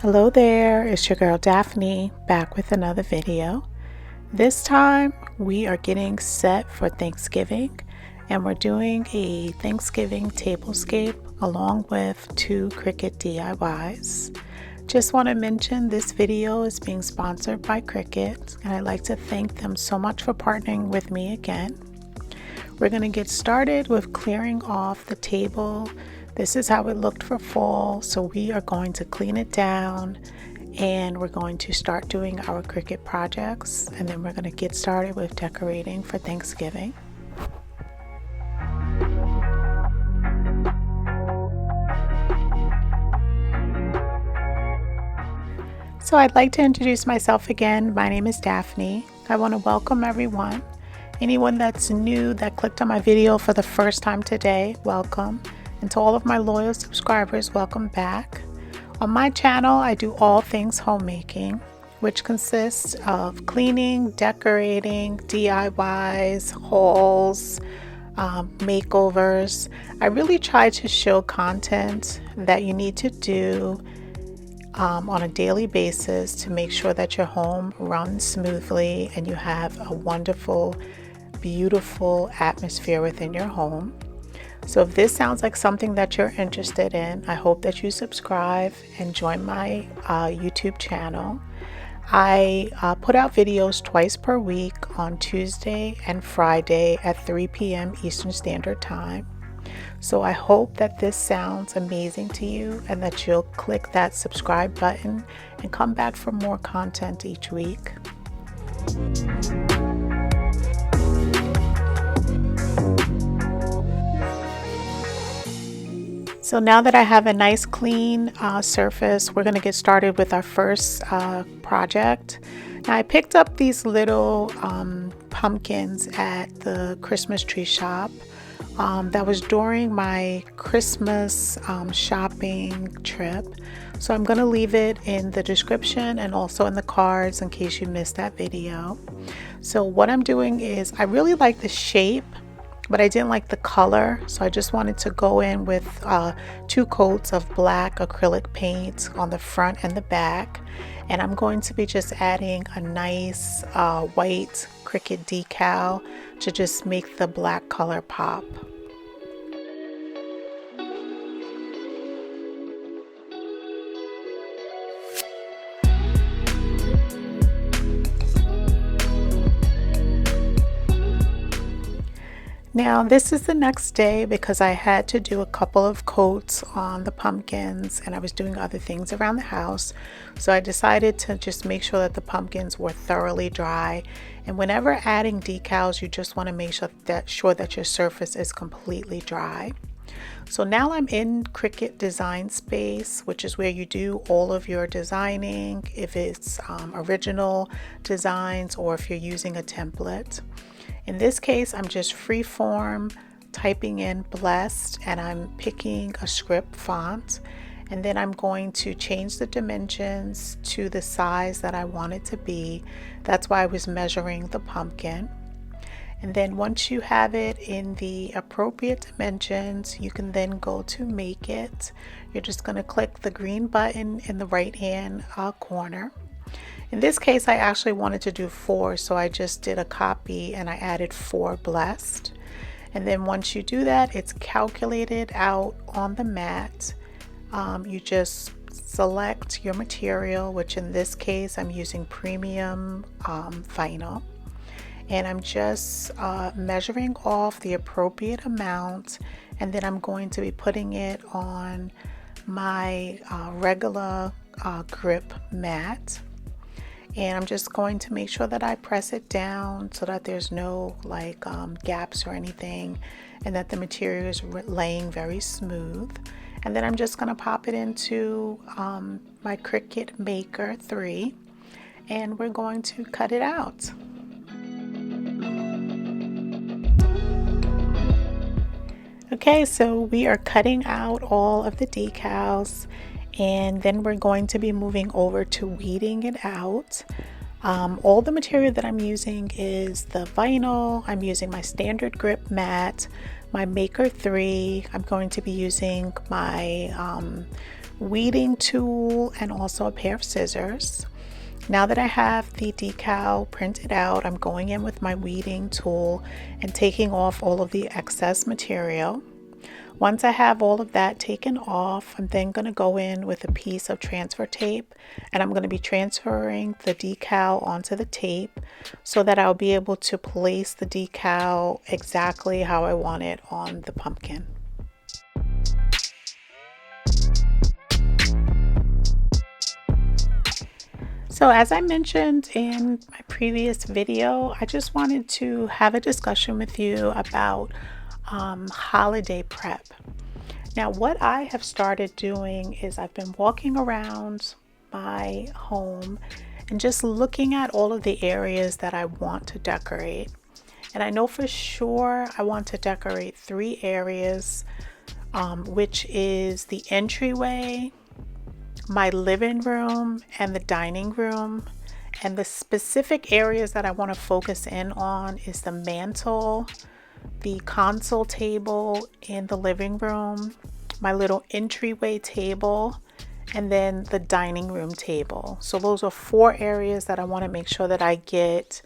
Hello there, it's your girl Daphne back with another video. This time we are getting set for Thanksgiving and we're doing a Thanksgiving tablescape along with 2 Cricut DIYs. Just want to mention this video is being sponsored by Cricut and I'd like to thank them so much for partnering with me again. We're going to get started with clearing off the table. This is how it looked for fall, so we are going to clean it down and we're going to start doing our Cricut projects, and then we're going to get started with decorating for Thanksgiving. So I'd like to introduce myself again. My name is Daphne. I want to welcome everyone. Anyone that's new that clicked on my video for the first time today, welcome. And to all of my loyal subscribers, welcome back. On my channel, I do all things homemaking, which consists of cleaning, decorating, DIYs, hauls, makeovers. I really try to show content that you need to do on a daily basis to make sure that your home runs smoothly and you have a wonderful, beautiful atmosphere within your home. So if this sounds like something that you're interested in, I hope that you subscribe and join my YouTube channel. I put out videos twice per week on Tuesday and Friday at 3 p.m. Eastern Standard Time. So I hope that this sounds amazing to you and that you'll click that subscribe button and come back for more content each week. So now that I have a nice clean surface, we're going to get started with our first project. Now I picked up these little pumpkins at the Christmas tree shop. That was during my Christmas shopping trip. So I'm going to leave it in the description and also in the cards in case you missed that video. So what I'm doing is I really like the shape, but I didn't like the color, so I just wanted to go in with 2 coats of black acrylic paint on the front and the back, and I'm going to be just adding a nice white Cricut decal to just make the black color pop. Now this is the next day because I had to do a couple of coats on the pumpkins and I was doing other things around the house. So I decided to just make sure that the pumpkins were thoroughly dry. And whenever adding decals, you just want to make sure that your surface is completely dry. So now I'm in Cricut Design Space, which is where you do all of your designing, if it's original designs or if you're using a template. In this case, I'm just freeform typing in blessed and I'm picking a script font, and then I'm going to change the dimensions to the size that I want it to be. That's why I was measuring the pumpkin. And then once you have it in the appropriate dimensions, you can then go to make it. You're just going to click the green button in the right hand corner. In this case, I actually wanted to do 4, so I just did a copy and I added 4 blessed. And then once you do that, it's calculated out on the mat. You just select your material, which in this case, I'm using premium vinyl. And I'm just measuring off the appropriate amount, and then I'm going to be putting it on my regular grip mat. And I'm just going to make sure that I press it down so that there's no gaps or anything, and that the material is laying very smooth. And then I'm just going to pop it into my Cricut Maker 3, and we're going to cut it out. Okay, so we are cutting out all of the decals, and then we're going to be moving over to weeding it out. All the material that I'm using is the vinyl. I'm using my standard grip mat, my Maker 3. I'm going to be using my weeding tool, and also a pair of scissors. Now that I have the decal printed out, I'm going in with my weeding tool and taking off all of the excess material. Once I have all of that taken off, I'm then going to go in with a piece of transfer tape, and I'm going to be transferring the decal onto the tape so that I'll be able to place the decal exactly how I want it on the pumpkin. So as I mentioned in my previous video, I just wanted to have a discussion with you about holiday prep. Now, what I have started doing is I've been walking around my home and just looking at all of the areas that I want to decorate. And I know for sure I want to decorate 3 areas, which is the entryway, my living room, and the dining room. And the specific areas that I want to focus in on is the mantle, the console table in the living room, my little entryway table, and then the dining room table. So those are 4 areas that I want to make sure that I get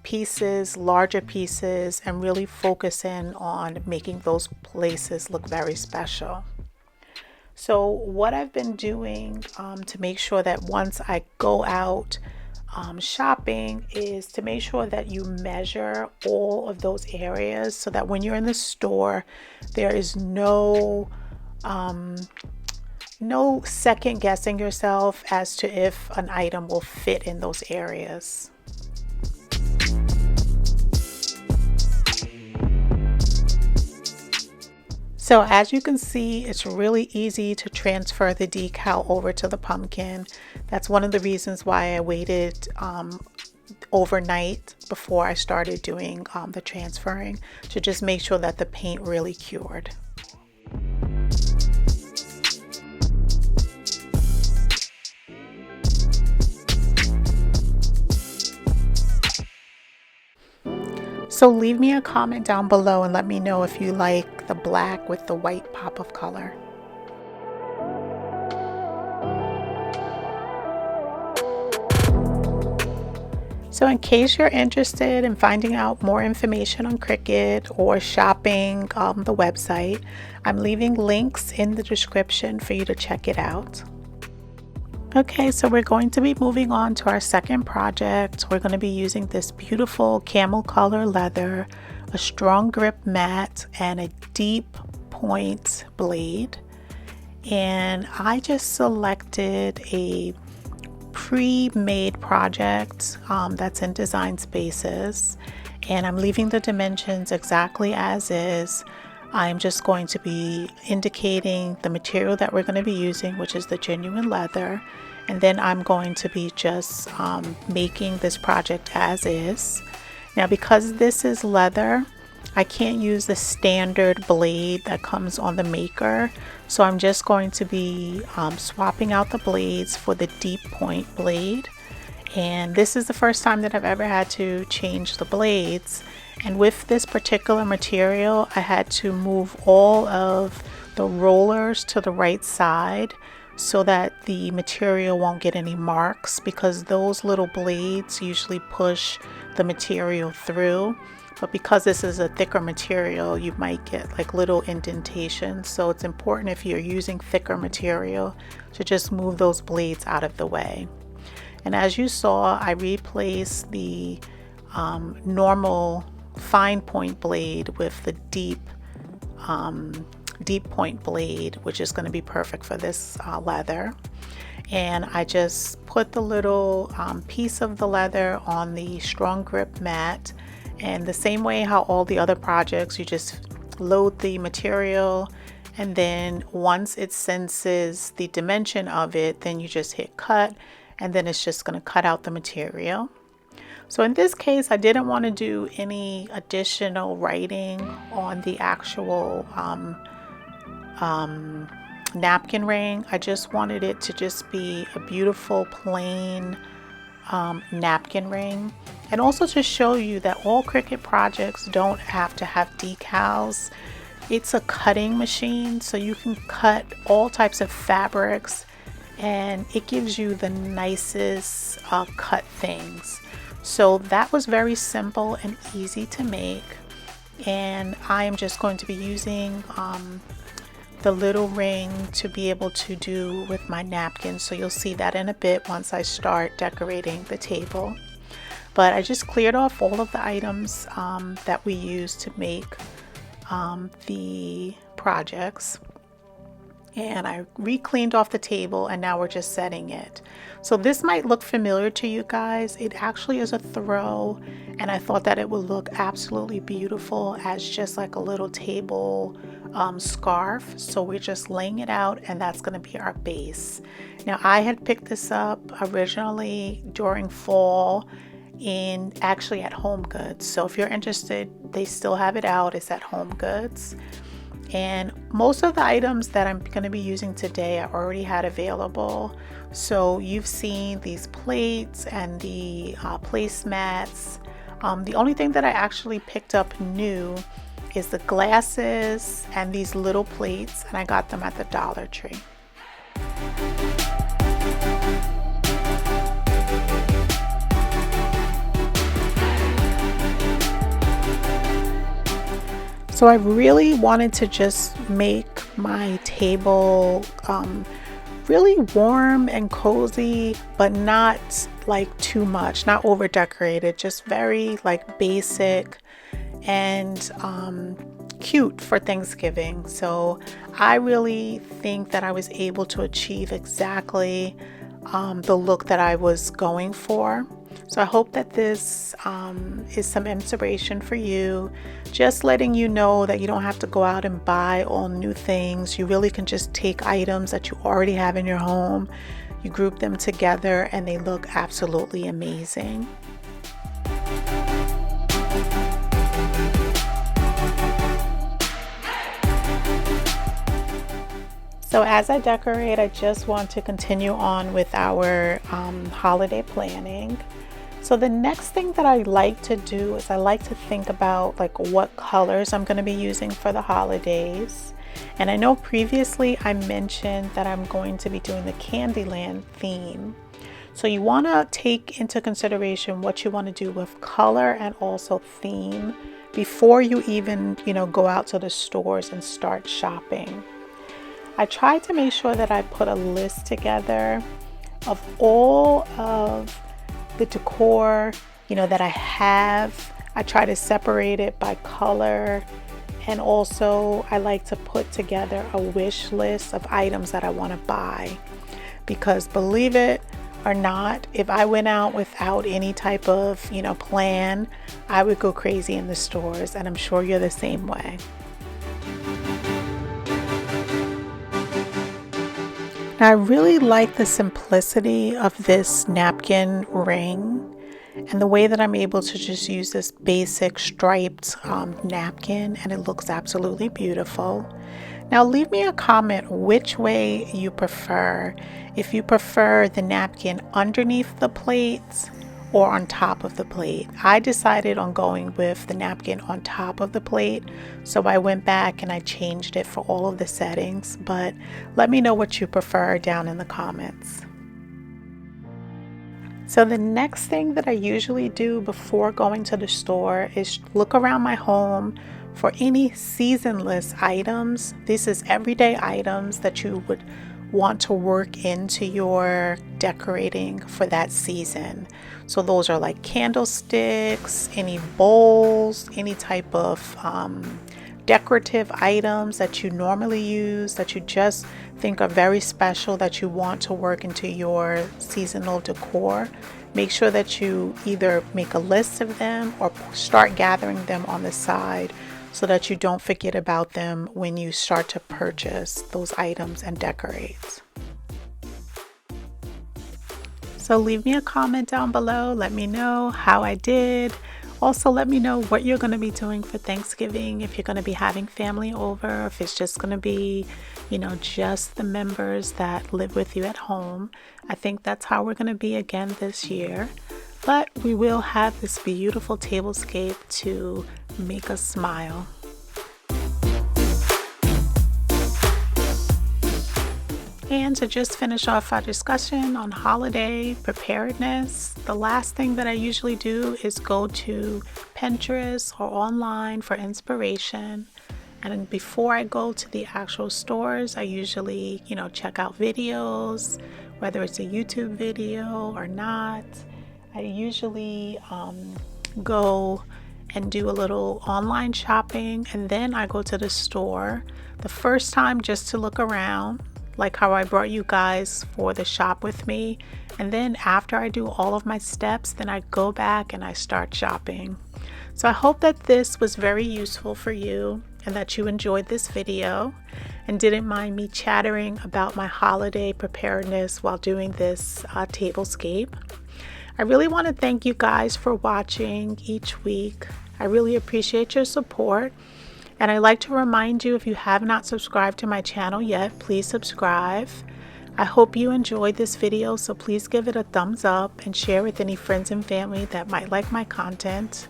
pieces, larger pieces, and really focus in on making those places look very special. So what I've been doing to make sure that once I go out shopping is to make sure that you measure all of those areas so that when you're in the store, there is no second guessing yourself as to if an item will fit in those areas. So as you can see, it's really easy to transfer the decal over to the pumpkin. That's one of the reasons why I waited overnight before I started doing the transferring, to just make sure that the paint really cured. So leave me a comment down below and let me know if you like the black with the white pop of color. So in case you're interested in finding out more information on Cricut or shopping the website, I'm leaving links in the description for you to check it out. Okay, so we're going to be moving on to our second project. We're going to be using this beautiful camel color leather, a strong grip mat, and a deep point blade. And I just selected a pre-made project that's in Design Spaces, and I'm leaving the dimensions exactly as is. I'm just going to be indicating the material that we're going to be using, which is the genuine leather, and then I'm going to be just making this project as is. Now, because this is leather, I can't use the standard blade that comes on the maker, so I'm just going to be swapping out the blades for the deep point blade. And this is the first time that I've ever had to change the blades. And with this particular material, I had to move all of the rollers to the right side so that the material won't get any marks, because those little blades usually push the material through. But because this is a thicker material, you might get like little indentations. So it's important, if you're using thicker material, to just move those blades out of the way. And as you saw, I replaced the normal fine point blade with the deep point blade, which is going to be perfect for this leather. And I just put the little piece of the leather on the strong grip mat, and the same way how all the other projects, you just load the material, and then once it senses the dimension of it, then you just hit cut, and then it's just going to cut out the material. So in this case, I didn't want to do any additional writing on the actual napkin ring. I just wanted it to just be a beautiful plain napkin ring, and also to show you that all Cricut projects don't have to have decals. It's a cutting machine, so you can cut all types of fabrics and it gives you the nicest cut things. So that was very simple and easy to make, and I am just going to be using the little ring to be able to do with my napkins. So you'll see that in a bit once I start decorating the table. But I just cleared off all of the items that we used to make the projects, and I re-cleaned off the table, and now we're just setting it. So this might look familiar to you guys. It actually is a throw, and I thought that it would look absolutely beautiful as just like a little table scarf. So we're just laying it out, and that's going to be our base. Now I had picked this up originally during fall actually at Home Goods. So if you're interested, they still have it out. It's at Home Goods. And most of the items that I'm going to be using today I already had available. So you've seen these plates and the placemats. The only thing that I actually picked up new is the glasses and these little plates, and I got them at the Dollar Tree. So I really wanted to just make my table really warm and cozy, but not like too much, not over decorated, just very like basic and cute for Thanksgiving. So I really think that I was able to achieve exactly the look that I was going for. So I hope that this is some inspiration for you, just letting you know that you don't have to go out and buy all new things. You really can just take items that you already have in your home, you group them together, and they look absolutely amazing. So as I decorate, I just want to continue on with our holiday planning. So the next thing that I like to do is I like to think about like what colors I'm going to be using for the holidays. And I know previously I mentioned that I'm going to be doing the Candyland theme. So you want to take into consideration what you want to do with color and also theme before you even, go out to the stores and start shopping. I tried to make sure that I put a list together of all of the decor, that I have. I try to separate it by color, and also I like to put together a wish list of items that I want to buy, because believe it or not, if I went out without any type of plan, I would go crazy in the stores, and I'm sure you're the same way. I really like the simplicity of this napkin ring and the way that I'm able to just use this basic striped napkin, and it looks absolutely beautiful. Now leave me a comment which way you prefer. If you prefer the napkin underneath the plate or on top of the plate. I decided on going with the napkin on top of the plate, so I went back and I changed it for all of the settings, but let me know what you prefer down in the comments. So the next thing that I usually do before going to the store is look around my home for any seasonless items. This is everyday items that you would want to work into your decorating for that season. So those are like candlesticks, any bowls, any type of decorative items that you normally use that you just think are very special that you want to work into your seasonal decor. Make sure that you either make a list of them or start gathering them on the side so that you don't forget about them when you start to purchase those items and decorate. So leave me a comment down below. Let me know how I did. Also, let me know what you're going to be doing for Thanksgiving, if you're going to be having family over, if it's just going to be, just the members that live with you at home. I think that's how we're going to be again this year. But we will have this beautiful tablescape to make us smile. And to just finish off our discussion on holiday preparedness, the last thing that I usually do is go to Pinterest or online for inspiration. And before I go to the actual stores, I usually, check out videos, whether it's a YouTube video or not. I usually go and do a little online shopping, and then I go to the store the first time just to look around, like how I brought you guys for the shop with me. And then after I do all of my steps, then I go back and I start shopping. So I hope that this was very useful for you and that you enjoyed this video and didn't mind me chattering about my holiday preparedness while doing this tablescape. I really want to thank you guys for watching each week. I really appreciate your support. And I'd like to remind you, if you have not subscribed to my channel yet, please subscribe. I hope you enjoyed this video, so please give it a thumbs up and share with any friends and family that might like my content.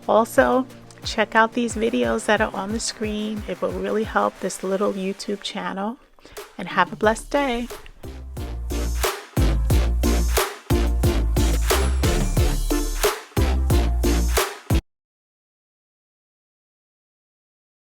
Also, check out these videos that are on the screen. It will really help this little YouTube channel. And have a blessed day.